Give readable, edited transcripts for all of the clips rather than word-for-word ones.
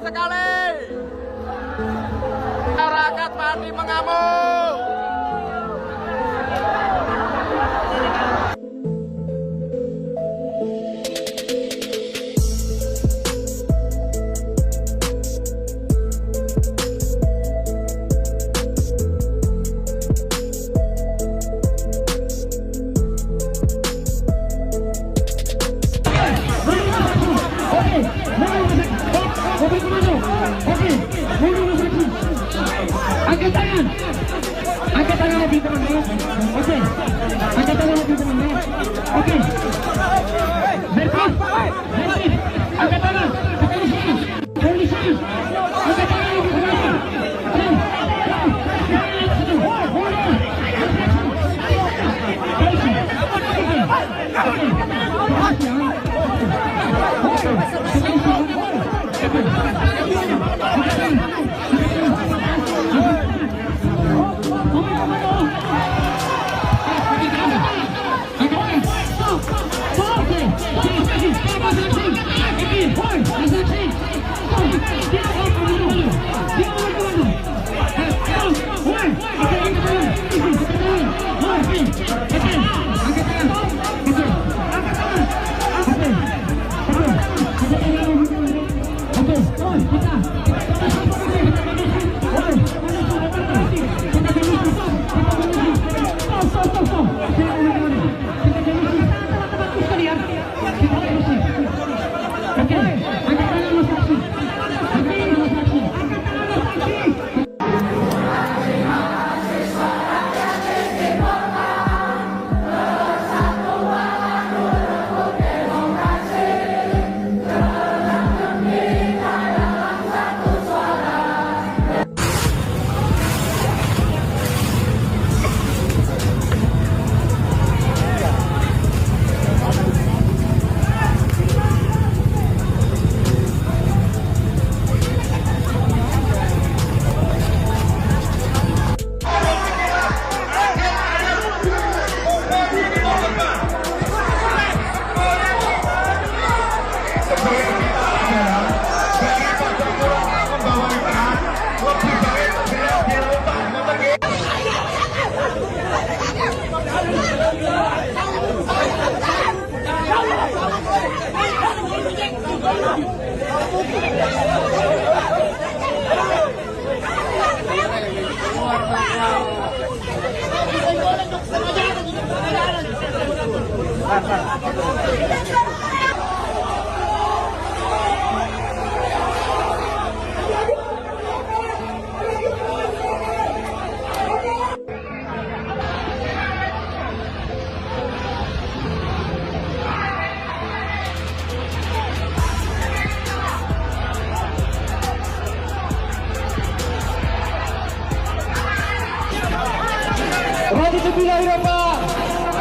sekali. Masyarakat Pati mengamuk. Angkat tangan lagi teman-teman. Oke. Angkat tangan lagi teman-teman. Oke. Berkah. Angkat tangan. Polisi. Angkat tangan lagi teman-teman.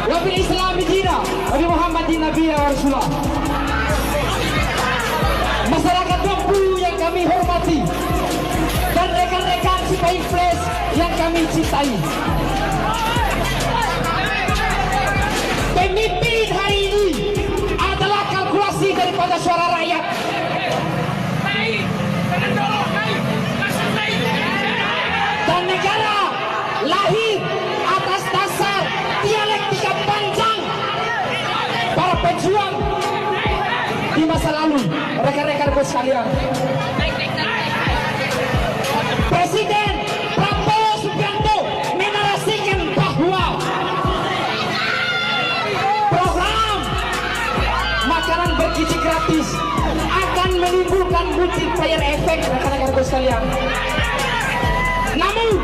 Wabil Islam Dina, Nabi Muhammad Nabi Rasulullah. Masyarakat Bengkulu yang kami hormati dan rekan-rekan Cipahi Flash yang kami cintai. Pemimpin hari ini adalah kalkulasi daripada suara rakyat. Dan negara lahir atas dasar dialektika panjang para pejuang di masa lalu. Rekan-rekanku sekalian, Presiden Prabowo Subianto menarasikan bahwa program makanan bergizi gratis akan menimbulkan multiplier efek, rekan-rekanku sekalian. Namun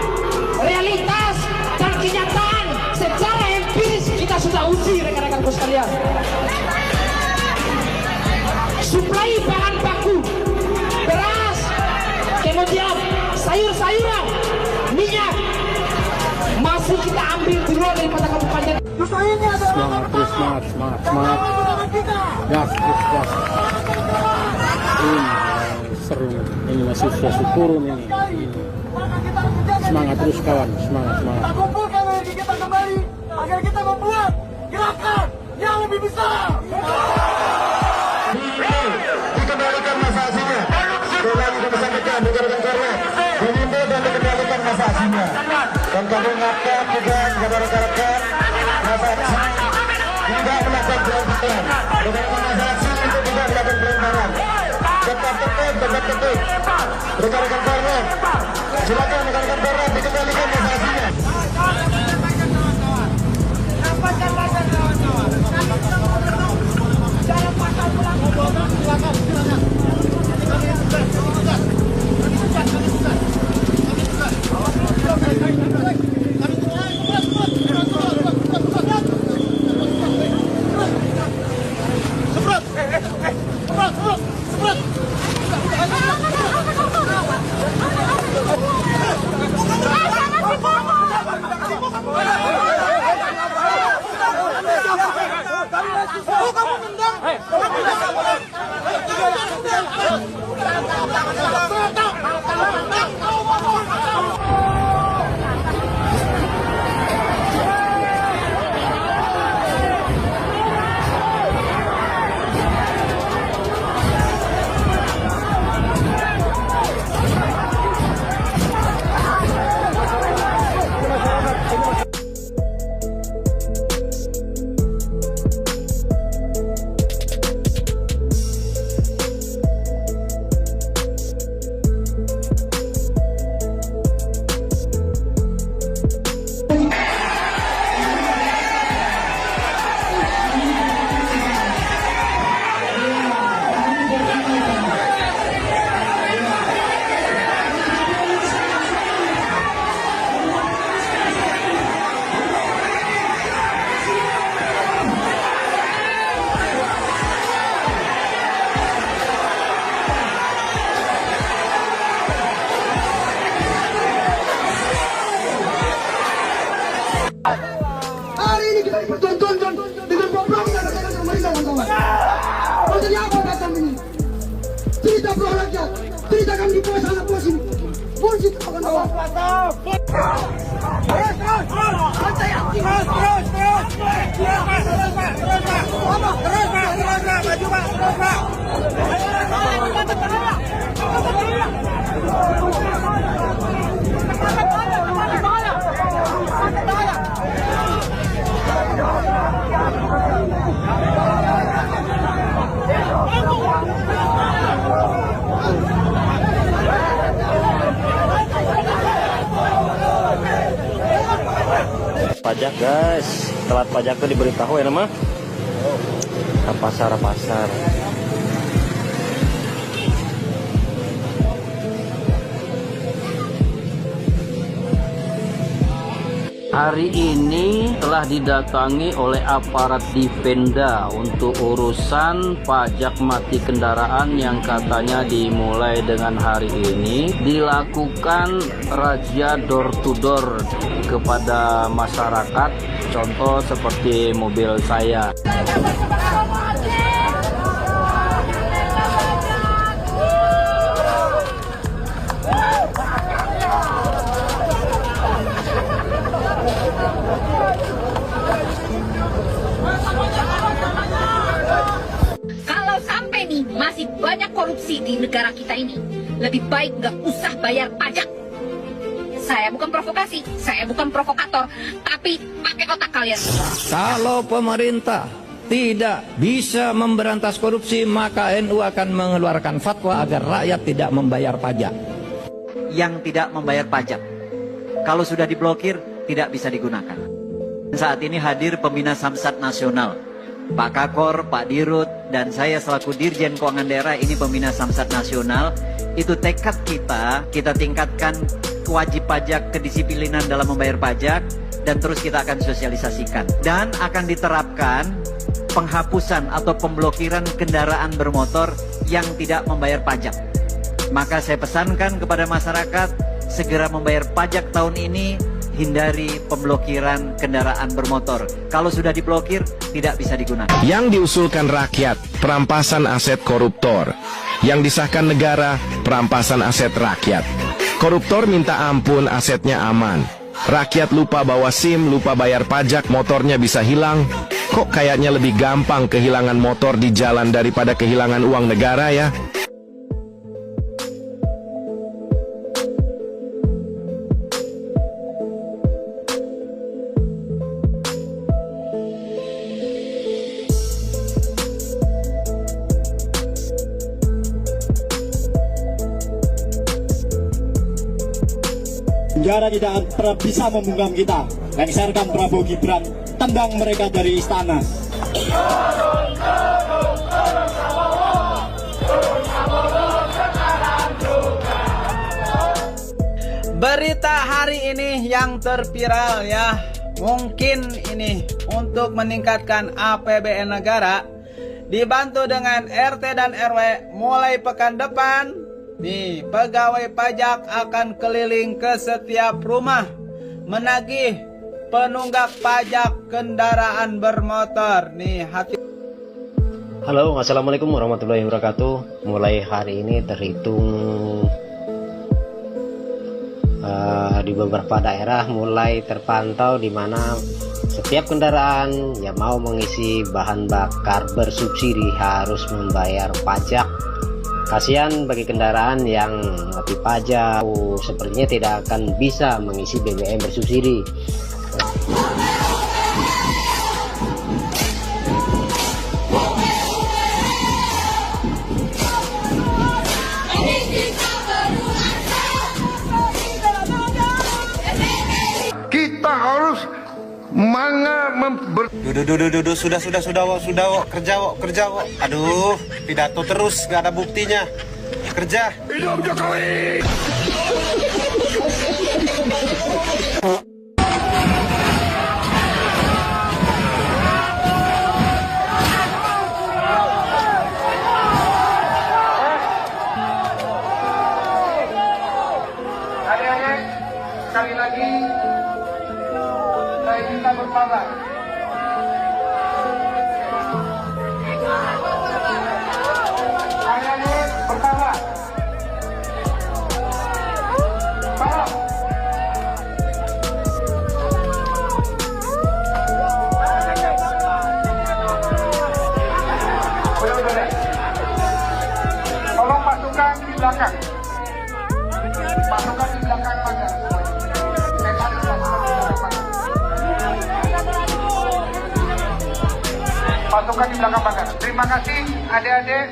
realitas dan kenyataan secara empiris kita sudah uji, rekan-rekanku sekalian. Suplai bahan baku beras, kemudian sayur-sayuran, minyak masih kita ambil di luar daripada kabupaten. Semangat terus, semangat. Gas. Ini seru, ini masih susu turun ini. Semangat terus kawan, semangat. Kita kumpulkan energi kita kembali agar kita membuat gerakan yang lebih besar. Dikembalikan masa aslinya. kami ngapkan juga kepada rekan-rekan masyarakat tidak melakukan pelanggaran. Rekan-rekan masyarakat untuk tidak melakukan pelanggaran. Tetap tertib. Rekan-rekan korban, silakan rekan-rekan korban dikembalikan masalahnya. Hari ini kita dipertontonkan dengan bobroknya rakyat pemerintah, kawan-kawan. Maksudnya apa datang ini? Cerita pro rakyat, cerita kami di bawah sana bos ini. Bullshit, kawan-kawan. Pajak guys, telat pajak tuh diberitahu ya nama. Pasar. Hari ini telah didatangi oleh aparat Dipenda untuk urusan pajak mati kendaraan yang katanya dimulai dengan hari ini. Dilakukan razia door to door kepada masyarakat, contoh seperti mobil saya. Kalau sampai nih masih banyak korupsi di negara kita ini, lebih baik nggak usah bayar pajak. Saya bukan provokasi, saya bukan provokator, tapi pakai otak kalian. Kalau pemerintah tidak bisa memberantas korupsi, maka NU akan mengeluarkan fatwa agar rakyat tidak membayar pajak. Yang tidak membayar pajak, kalau sudah diblokir, tidak bisa digunakan. Saat ini hadir pembina Samsat Nasional, Pak Kakor, Pak Dirut, dan saya selaku Dirjen Keuangan Daerah ini pembina Samsat Nasional. Itu tekad kita tingkatkan wajib pajak, kedisiplinan dalam membayar pajak, dan terus kita akan sosialisasikan. Dan akan diterapkan penghapusan atau pemblokiran kendaraan bermotor yang tidak membayar pajak. Maka saya pesankan kepada masyarakat, segera membayar pajak tahun ini, hindari pemblokiran kendaraan bermotor. Kalau sudah diblokir, tidak bisa digunakan. Yang diusulkan rakyat, perampasan aset koruptor. Yang disahkan negara, perampasan aset rakyat. Koruptor minta ampun, asetnya aman. Rakyat lupa bawa SIM, lupa bayar pajak, motornya bisa hilang. Kok kayaknya lebih gampang kehilangan motor di jalan daripada kehilangan uang negara ya? Negara tidak pernah bisa membungkam kita. Lengserkan Prabowo Gibran, tendang mereka dari istana. Berita hari ini yang terviral ya, mungkin ini untuk meningkatkan APBN negara, dibantu dengan RT dan RW mulai pekan depan. Nih, pegawai pajak akan keliling ke setiap rumah menagih penunggak pajak kendaraan bermotor. Nih, hati. Halo, assalamualaikum warahmatullahi wabarakatuh. Mulai hari ini terhitung di beberapa daerah mulai terpantau di mana setiap kendaraan yang mau mengisi bahan bakar bersubsidi harus membayar pajak. Kasihan bagi kendaraan yang mati pajak, sepertinya tidak akan bisa mengisi BBM bersubsidi. Kita harus Duh, sudah, kerja, wok. Aduh, pidato terus, gak ada buktinya. Kerja. hidup Jokowi. Adik-adik, sekali lagi saya minta bersabar. Adik-adik, bersabar. Tolong. Udah. Tolong pasukan di belakang. Pasukan di belakang pagar. Pasukan di belakang pagar. Terima kasih adik-adik.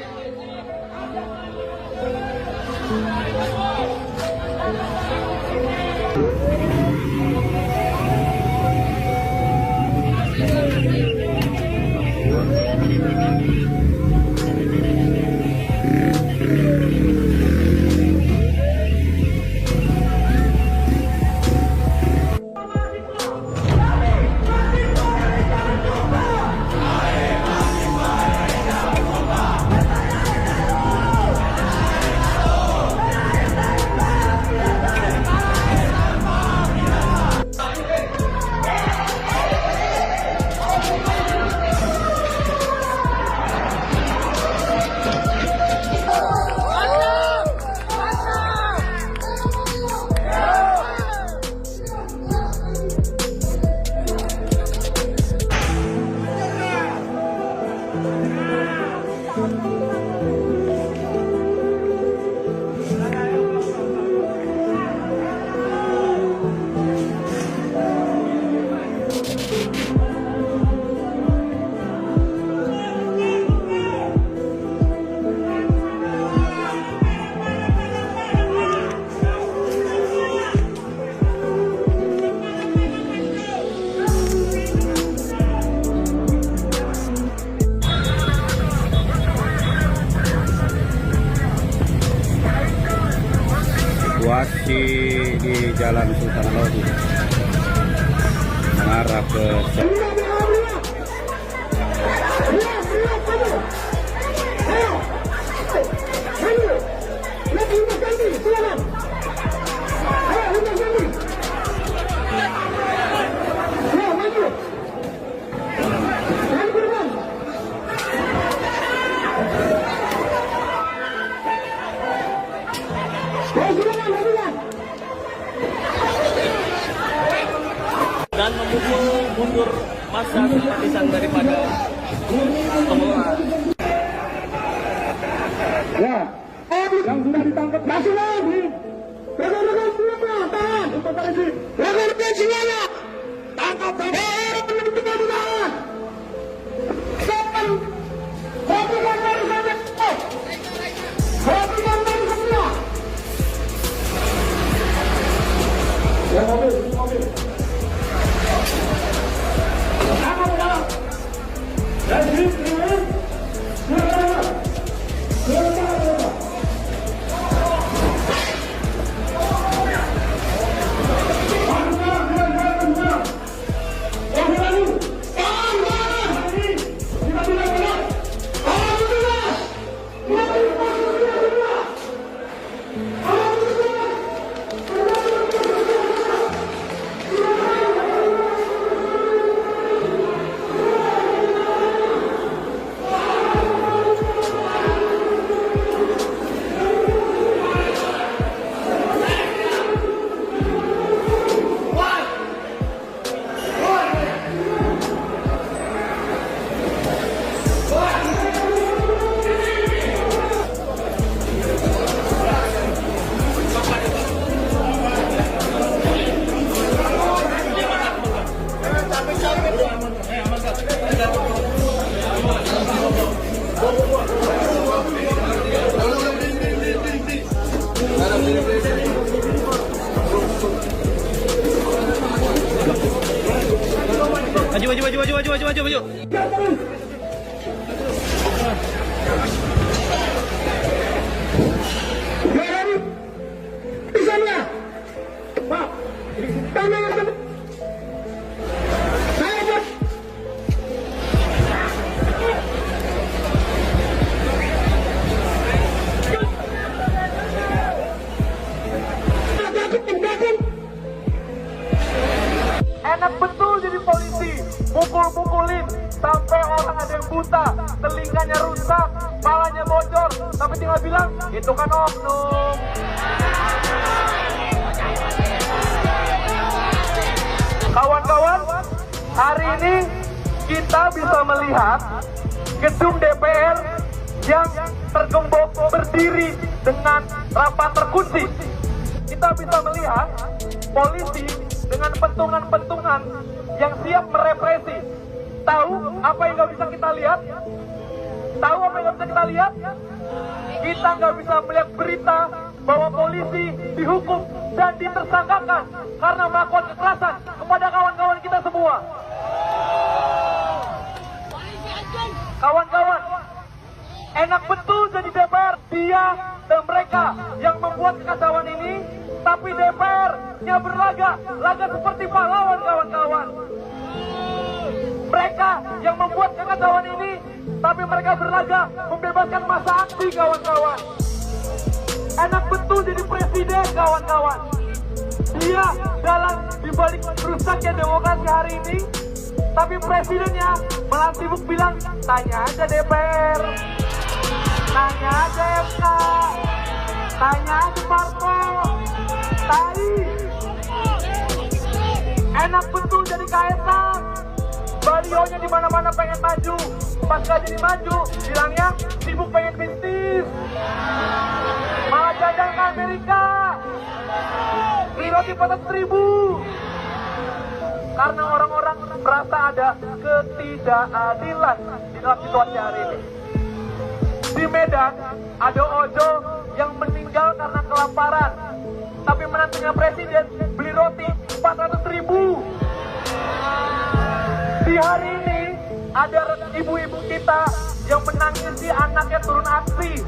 Situasi di Jalan Sultan Lodi mengarah ke dan memukul mundur massa simpatisan daripada pengelola. Ya, yang sudah ditangkap masih lagi. Rekan-rekan semua, tahan untuk polisi. Rekan-rekan semuanya, tangkap mudah-mudahan. Perhatikan dari sana. Perhatikan dari semua. Bisa nggak? Pak, kami akan saya buat Enak betul jadi polisi, pukul-pukulin sampai orang ada yang buta, telinganya rusak, palanya bocor, tapi tinggal bilang itu kan oknum. Kawan-kawan, hari ini kita bisa melihat gedung DPR yang tergembok berdiri dengan rapat terkunci. Kita bisa melihat polisi dengan pentungan-pentungan yang siap merepresi. Tahu apa yang nggak bisa kita lihat? Tahu apa yang nggak bisa kita lihat? Kita nggak bisa melihat berita bahwa polisi dihukum dan ditersangkakan karena melakukan kekerasan kepada kawan-kawan kita semua. Kawan-kawan, enak betul jadi DPR. Dia dan mereka yang membuat kekacauan ini, tapi DPR-nya berlaga seperti pahlawan, kawan-kawan. Mereka yang membuat kekacauan ini, tapi mereka berlaga membebaskan masa aksi, kawan-kawan. Enak betul jadi presiden, kawan-kawan. Dia dalam dibalik rusaknya demokrasi hari ini, tapi presidennya malah sibuk bilang, tanya aja DPR, tanya aja MK, tanya aja parpol, tai. Enak betul jadi Kaisang. Balionya di mana-mana pengen maju, pas gak jadi maju, bilangnya sibuk pengen bisnis. Malah jajan ke Amerika, beli roti 400.000. Karena orang-orang merasa ada ketidakadilan di dalam situasi hari ini. Di Medan ada Ojo yang meninggal karena kelaparan, tapi menantunya presiden beli roti 400.000. Di hari ini ada ibu-ibu kita yang menangisi anaknya turun aksi,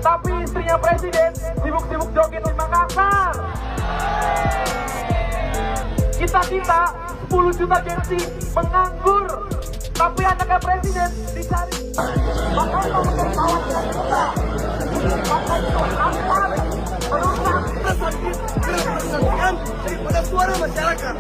tapi istrinya presiden sibuk-sibuk joget di Makassar. Kita 10 juta gengsi menganggur, tapi anaknya presiden dicari. Makanya menjadi kawan kita. Makanya merusak kerepresentasian daripada suara masyarakat.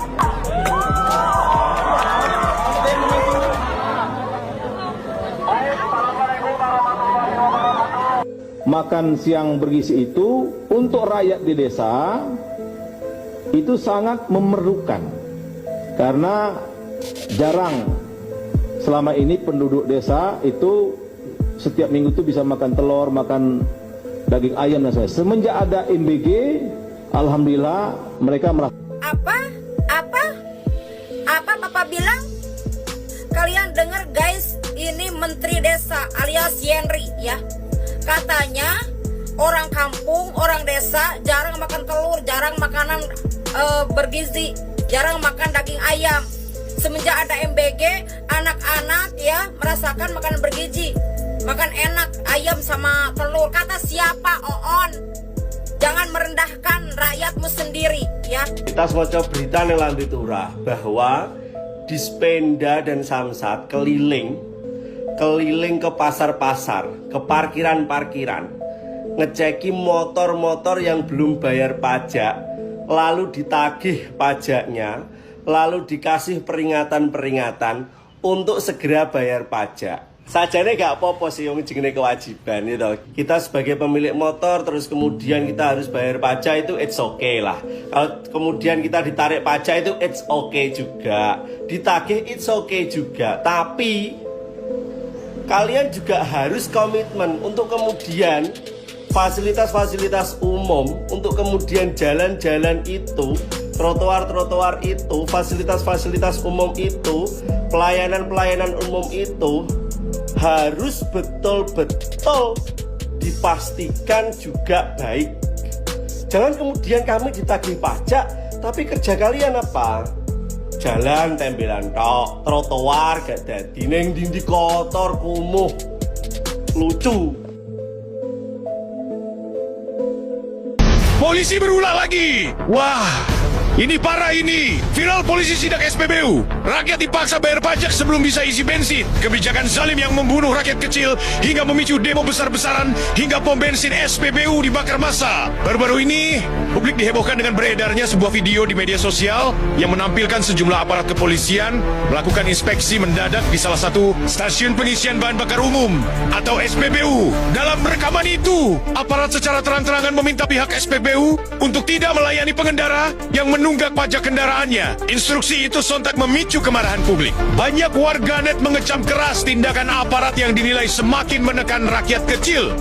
Makan siang bergizi itu untuk rakyat di desa itu sangat memerlukan, karena jarang selama ini penduduk desa itu setiap minggu itu bisa makan telur, makan daging ayam dan sebagainya. Semenjak ada MBG, alhamdulillah mereka merasa. Apa Bapak bilang? Kalian dengar guys, ini Menteri Desa alias Yenri ya. Katanya orang kampung, orang desa jarang makan telur, jarang makanan bergizi, jarang makan daging ayam. Semenjak ada MBG, anak-anak ya merasakan makanan bergizi, makan enak ayam sama telur. Kata siapa? Oon. Jangan merendahkan rakyatmu sendiri ya. Kita semua berita yang lanjut turah bahwa Dispenda dan Samsat keliling ke pasar-pasar, ke parkiran-parkiran, ngeceki motor-motor yang belum bayar pajak, lalu ditagih pajaknya, lalu dikasih peringatan-peringatan untuk segera bayar pajak. Sajane gak apa-apa sih yang jenenge kewajiban gitu. Kita sebagai pemilik motor terus kemudian kita harus bayar pajak, itu it's okay lah. Kalau kemudian kita ditarik pajak itu it's okay juga. Ditagih it's okay juga. Tapi kalian juga harus komitmen untuk kemudian fasilitas-fasilitas umum, untuk kemudian jalan-jalan itu, trotoar-trotoar itu, fasilitas-fasilitas umum itu, pelayanan-pelayanan umum itu harus betul-betul dipastikan juga baik. Jangan kemudian kami ditagih pajak, tapi kerja kalian apa? Jalan tembelan tok, trotoar gak dadi, ning ndi kotor kumuh. Lucu. Polisi berulah lagi. Wah, ini parah ini. Viral polisi sidak SPBU. Rakyat dipaksa bayar pajak sebelum bisa isi bensin. Kebijakan zalim yang membunuh rakyat kecil hingga memicu demo besar-besaran hingga pom bensin SPBU dibakar massa. Baru-baru ini, publik dihebohkan dengan beredarnya sebuah video di media sosial yang menampilkan sejumlah aparat kepolisian melakukan inspeksi mendadak di salah satu stasiun pengisian bahan bakar umum atau SPBU. Dalam rekaman itu, aparat secara terang-terangan meminta pihak SPBU untuk tidak melayani pengendara yang menunggak pajak kendaraannya. Instruksi itu sontak memicu kemarahan publik. Banyak warganet mengecam keras tindakan aparat yang dinilai semakin menekan rakyat kecil.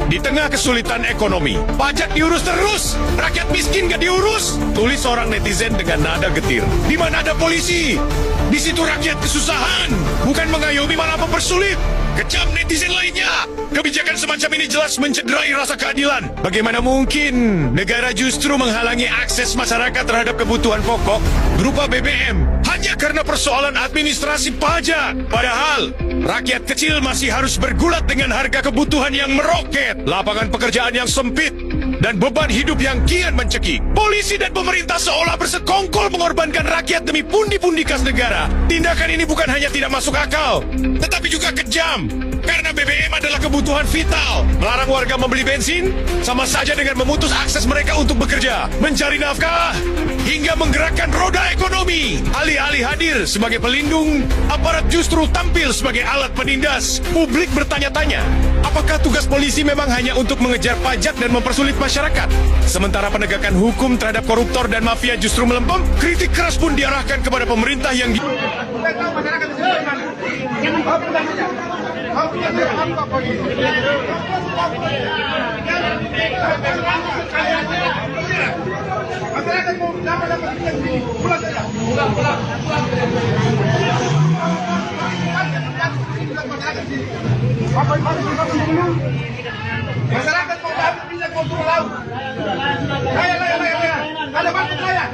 Di tengah kesulitan ekonomi, pajak diurus terus, rakyat miskin gak diurus, tulis seorang netizen dengan nada getir. Di mana ada polisi, di situ rakyat kesusahan, bukan mengayomi malah mempersulit. Kecam netizen lainnya. Kebijakan semacam ini jelas mencederai rasa keadilan. Bagaimana mungkin negara justru menghalangi akses masyarakat terhadap kebutuhan pokok berupa BBM hanya karena persoalan administrasi pajak. Padahal rakyat kecil masih harus bergulat dengan harga kebutuhan yang meroket, lapangan pekerjaan yang sempit, dan beban hidup yang kian mencekik. Polisi dan pemerintah seolah bersekongkol mengorbankan rakyat demi pundi-pundi kas negara. Tindakan ini bukan hanya tidak masuk akal, tetapi juga kejam. Karena BBM adalah kebutuhan vital. Melarang warga membeli bensin sama saja dengan memutus akses mereka untuk bekerja, mencari nafkah, hingga menggerakkan roda ekonomi. Alih-alih hadir sebagai pelindung, aparat justru tampil sebagai alat penindas. Publik bertanya-tanya, apakah tugas polisi memang hanya untuk mengejar pajak dan mempersulit masyarakat? Sementara penegakan hukum terhadap koruptor dan mafia justru melempem, kritik keras pun diarahkan kepada pemerintah yang Masyarakat mau habis minyak kontur laut. Saya. Ada bantu saya.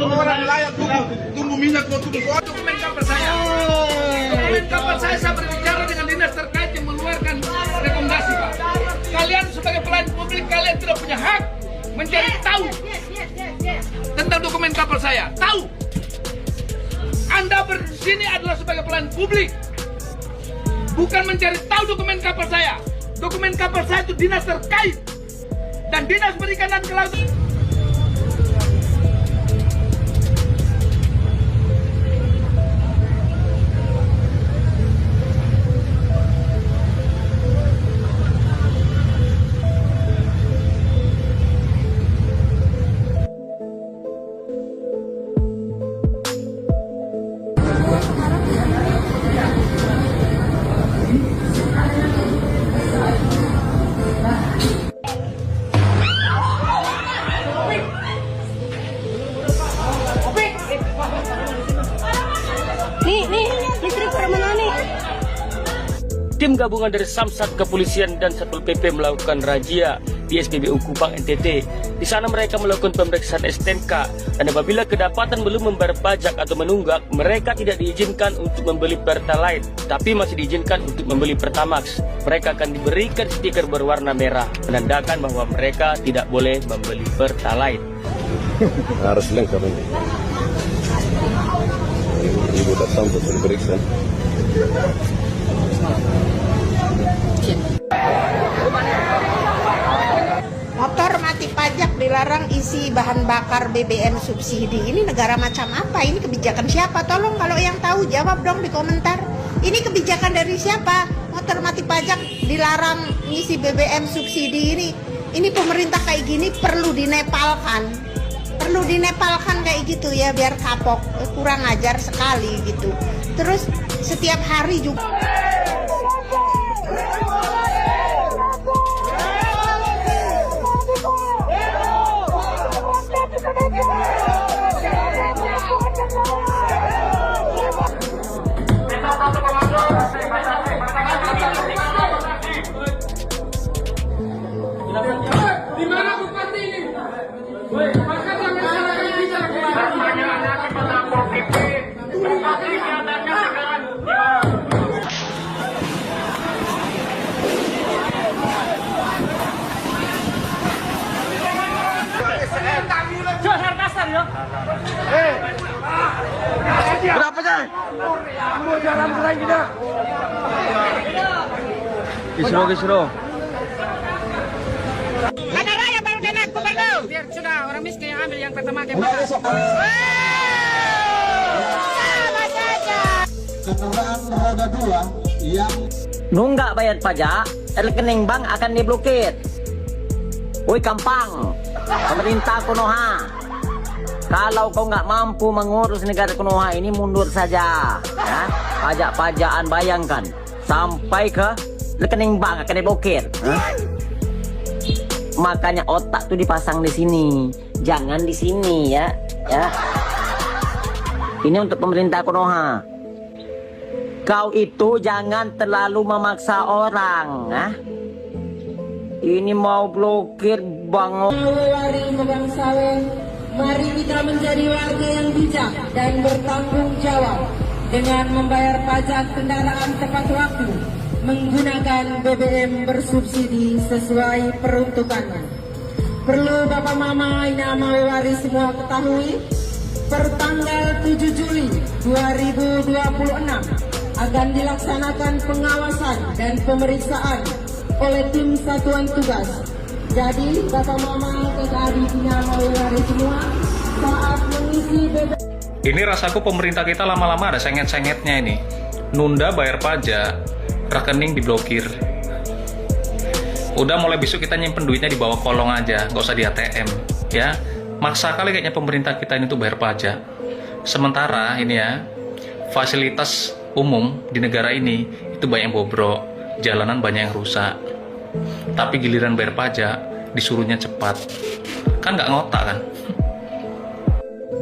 Orang nelayan tunggu minyak kontur. Dokumen kapal saya. Dokumen kapal saya berbicara dengan dinas terkait yang mengeluarkan rekomendasi, Pak. Kalian sebagai pelayan publik, kalian tidak punya hak mencari tahu tentang dokumen kapal saya. Tahu. Anda bersini adalah sebagai pelayan publik, bukan mencari tahu dokumen kapal saya. Dokumen kapal saya itu dinas terkait dan dinas perikanan ke laut. Tim gabungan dari Samsat, Kepolisian, dan Satpol PP melakukan razia di SPBU Kupang, NTT. Di sana mereka melakukan pemeriksaan STNK, dan apabila kedapatan belum membayar pajak atau menunggak, mereka tidak diizinkan untuk membeli Pertalite, tapi masih diizinkan untuk membeli Pertamax. Mereka akan diberikan stiker berwarna merah, menandakan bahwa mereka tidak boleh membeli Pertalite. Harus lengkap ini. Ibu datang untuk diperiksa. Motor mati pajak dilarang isi bahan bakar BBM subsidi. Ini negara macam apa? Ini kebijakan siapa? Tolong kalau yang tahu jawab dong di komentar. Ini kebijakan dari siapa? Motor mati pajak dilarang ngisi BBM subsidi ini. Ini pemerintah kayak gini perlu dinepalkan. Perlu dinepalkan kayak gitu ya, biar kapok. Kurang ajar sekali gitu. Terus setiap hari juga Kisro. Ada raya baru kena gubernur. Biar sudah orang miskin yang ambil yang pertama ke bawah. Sama saja. Kendaraan roda 2 yang Nunggak bayar pajak, rekening bank akan diblokir. Woi Kampang, pemerintah Konoha, kalau kau nggak mampu mengurus negara Konoha ini, mundur saja. Ya? Pajak-pajakan bayangkan, sampai ke rekening bank akan diblokir. Makanya otak tuh dipasang di sini, jangan di sini ya. Ini untuk pemerintah Konoha. Kau itu jangan terlalu memaksa orang, Ini mau blokir bangun. Mari kita menjadi warga yang bijak dan bertanggung jawab dengan membayar pajak kendaraan tepat waktu, menggunakan BBM bersubsidi sesuai peruntukannya. Perlu Bapak Mama Ina Mawari semua ketahui, per tanggal 7 Juli 2026 akan dilaksanakan pengawasan dan pemeriksaan oleh tim satuan tugas. Jadi Bapak Mama dan adik-adiknya Mawari semua saat mengisi BBM. Ini rasaku pemerintah kita lama-lama ada sengit-sengitnya ini. Nunda bayar pajak, rekening diblokir. Udah mulai besok kita nyimpen duitnya di bawah kolong aja, nggak usah di ATM, ya. Maksa kali kayaknya pemerintah kita ini tuh bayar pajak. Sementara ini ya, fasilitas umum di negara ini itu banyak yang bobrok, jalanan banyak yang rusak. Tapi giliran bayar pajak disuruhnya cepat, kan nggak ngotak kan?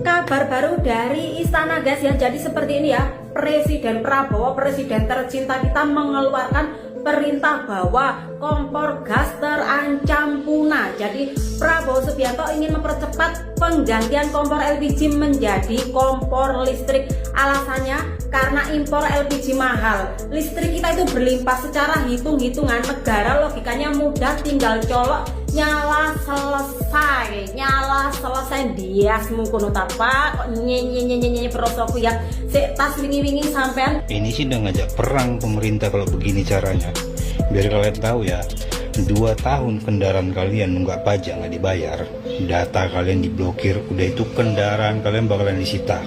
Kabar baru dari istana guys ya, jadi seperti ini ya, Presiden Prabowo, presiden tercinta kita, mengeluarkan perintah bahwa kompor gas terancam punah. Jadi Prabowo Subianto ingin mempercepat penggantian kompor LPG menjadi kompor listrik. Alasannya karena impor LPG mahal, listrik kita itu berlimpah. Secara hitung-hitungan negara logikanya mudah, tinggal colok nyala selesai dias mungkin tapa kok nyenyenyenyenyenye perosoku ya tas wingi-wingi sampean. Ini sih udah ngajak perang pemerintah kalau begini caranya. Biar kalian tahu ya, 2 tahun kendaraan kalian nunggak pajak nggak dibayar, data kalian diblokir, udah itu kendaraan kalian bakalan disita.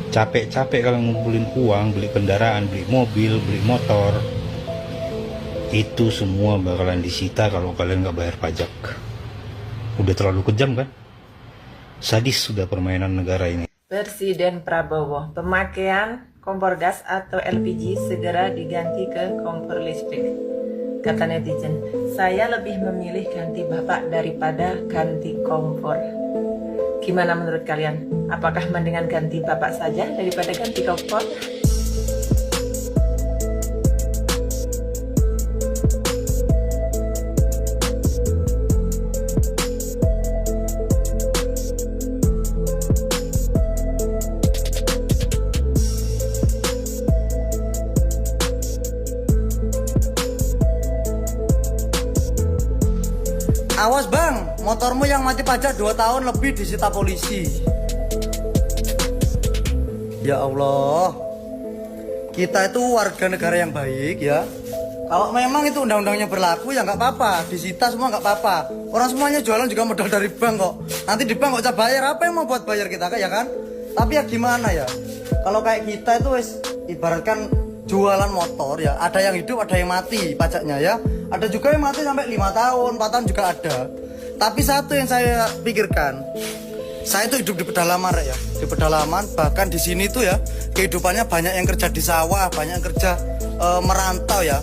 Capek-capek kalian ngumpulin uang, beli kendaraan, beli mobil, beli motor, itu semua bakalan disita kalau kalian nggak bayar pajak. Udah terlalu kejam kan? Sadis sudah permainan negara ini. Presiden Prabowo, pemakaian kompor gas atau LPG segera diganti ke kompor listrik. Kata netizen, saya lebih memilih ganti bapak daripada ganti kompor. Gimana menurut kalian? Apakah mendingan ganti bapak saja daripada ganti kompor? Awas bang, motormu yang mati pajak 2 tahun lebih disita polisi. Ya Allah, kita itu warga negara yang baik ya. Kalau memang itu undang-undangnya berlaku ya nggak apa-apa, disita semua nggak apa-apa. Orang semuanya jualan juga modal dari bank kok. Nanti di bank kok bisa bayar, apa yang mau buat bayar kita ya kan? Tapi ya gimana ya, kalau kayak kita itu wis ibaratkan jualan motor ya, ada yang hidup ada yang mati pajaknya ya. Ada juga yang mati sampai 5 tahun, 4 tahun juga ada. Tapi satu yang saya pikirkan, saya itu hidup di pedalaman ya, di pedalaman, bahkan di sini tuh ya kehidupannya banyak yang kerja di sawah, banyak yang kerja merantau ya.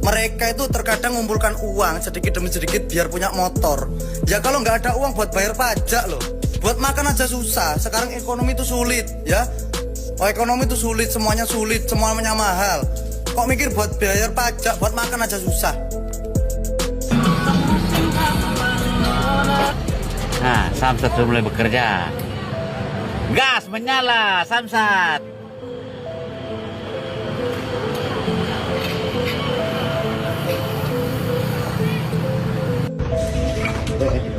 Mereka itu terkadang mengumpulkan uang sedikit demi sedikit biar punya motor. Ya kalau nggak ada uang buat bayar pajak loh, buat makan aja susah. Sekarang ekonomi itu sulit ya. Oh, ekonomi itu sulit, semuanya mahal. Kok mikir buat bayar pajak, buat makan aja susah. Nah, Samsat sudah mulai bekerja. Gas menyala, Samsat.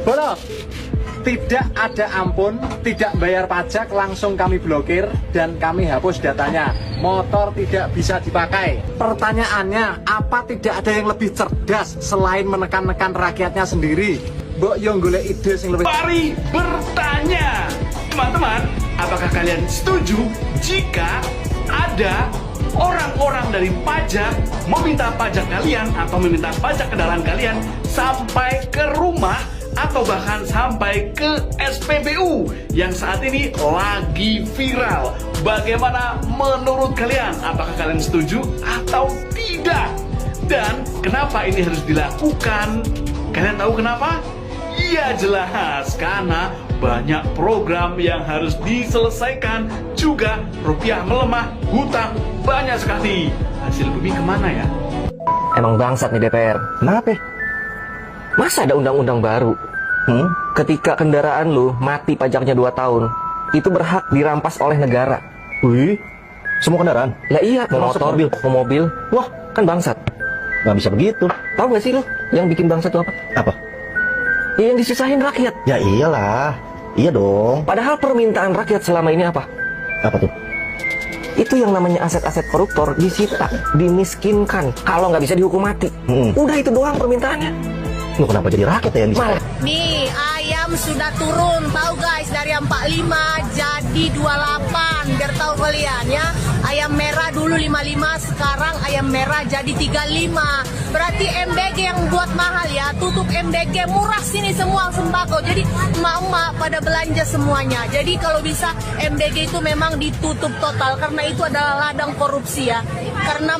Bono, Tidak ada ampun, tidak bayar pajak, langsung kami blokir dan kami hapus datanya. Motor tidak bisa dipakai. Pertanyaannya, apa tidak ada yang lebih cerdas selain menekan-nekan rakyatnya sendiri? Mbok yo golek ide sing lebih. Mari bertanya, teman-teman, apakah kalian setuju jika ada orang-orang dari pajak meminta pajak kalian atau meminta pajak kendaraan kalian sampai ke rumah atau bahkan sampai ke SPBU yang saat ini lagi viral? Bagaimana menurut kalian? Apakah kalian setuju atau tidak? Dan kenapa ini harus dilakukan? Kalian tahu kenapa? Iya jelas, karena banyak program yang harus diselesaikan. Juga rupiah melemah, hutang banyak sekali. Hasil bumi kemana ya? Emang bangsat nih DPR. Kenapa? Masa ada undang-undang baru? Ketika kendaraan lu mati pajaknya 2 tahun, itu berhak dirampas oleh negara. Wih, semua kendaraan? Lah iya, mau motor, mau mobil. Wah, kan bangsat. Nggak bisa begitu. Tahu gak sih lu yang bikin bangsat itu apa? Apa? Ya, yang disusahin rakyat. Ya iyalah, iya dong. Padahal permintaan rakyat selama ini apa? Apa tuh? Itu yang namanya aset-aset koruptor disita, dimiskinkan. Kalau nggak bisa dihukum mati. Udah itu doang permintaannya. Lu kenapa jadi rakyat ya yang bisa? Nih, ayam sudah turun, tahu guys, dari 45 jadi 28. Biar tahu kalian ya. Ayam merah dulu 55, sekarang ayam merah jadi 35. Berarti MBG yang buat mahal ya. Tutup MBG, murah sini semua sembako. Jadi emak-emak pada belanja semuanya. Jadi kalau bisa MBG itu memang ditutup total karena itu adalah ladang korupsi ya. Karena